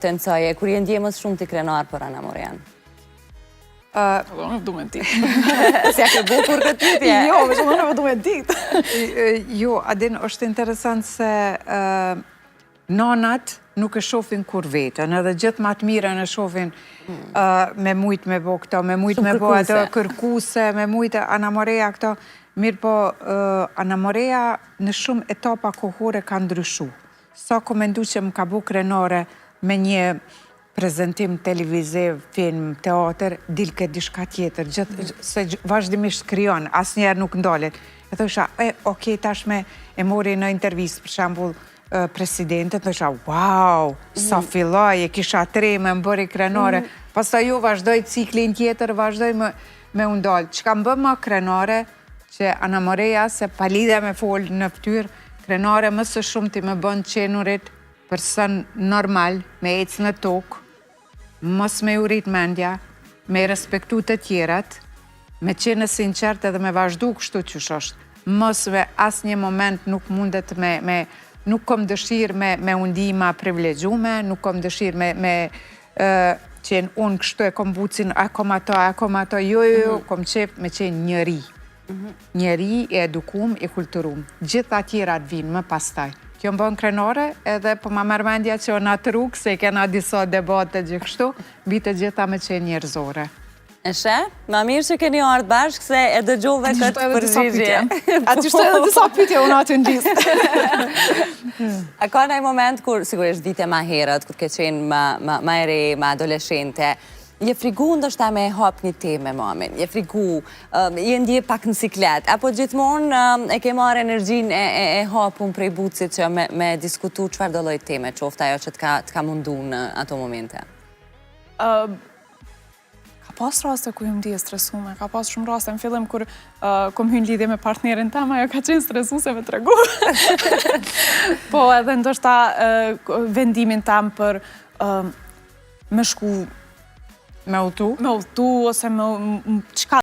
Të nësoje, kur je ndje mësë shumë t'i krenar për Ana Morean? Nuk du me dit. Si a ke bukur këtë pyetje? Jo, me shumë nuk du me dit. Jo, adin është interesant se nanat nuk e shofin kur vetën, edhe gjithë ma të mire në shofin me mujtë me bo këto, me mujtë me bo ato kërkuse, me mujtë Ana Morea këto. Mirë po, Ana Morea në shumë etapa kohore ka ndryshu. Sa komendu që më ka bu krenare me një prezentim televiziv, film, teatr, dilke dishka tjetër, se vazhdimisht kryon, asë njerë nuk ndalet. E thosha, okej, tashme e mori në intervjist, për shambull, presidentet, thosha, wow, sa filloj, e kisha treme, më bëri krenare, pasta ju vazhdoj ciklin tjetër, vazhdoj me undalë. Që ka më bë më krenare, që Ana Morea, se palidhe me folë në ftyrë, krenare më së shumë ti me bënë qenurit përsen normal, me ecë në tokë, mos me urit mendja, me respektu të tjerat, me qenë sinqert edhe me vazhdu kështu qësh është. Mos me asë një moment nuk mundet nuk kom dëshirë me undima privilegjume, nuk kom dëshirë me qenë unë kështu e kom bucin, a kom ato, jo, kom qef me qenë njëri. Njëri, i edukum, i kulturum. Gjitha tjerat vinë më pastaj. Kjo më bënë krenare, edhe po ma mërmendja që o në të rukë, se kena disa debate gjithështu, bitë gjitha me qenë njerëzore. E she? Ma mirë që keni ardhë bashkë, se e dëgjove këtë përgjigje. A të shtu edhe disa pytje, unë atë në gjithë. A ka nëjë moment kur, sigurisht dite ma herët, kur ke qenë ma ere, ma adoleshente, je frigu ndoshta me hap një teme, mamin, je frigu, je ndje pak në siklet, apo gjithmonë e ke marrë energjin e hapun prej bucit që me diskutu qëfar do lloj teme, qofta ajo që t'ka mundu në ato momente? Ka pas raste ku jëm ndje stresume, ka pas shumë raste në fillim kur kom hynë lidhje me partnerin tam, ajo ka qenë stresuse me tregu. Po edhe ndoshta vendimin tam për me shku Me utu? Me utu, ose me qka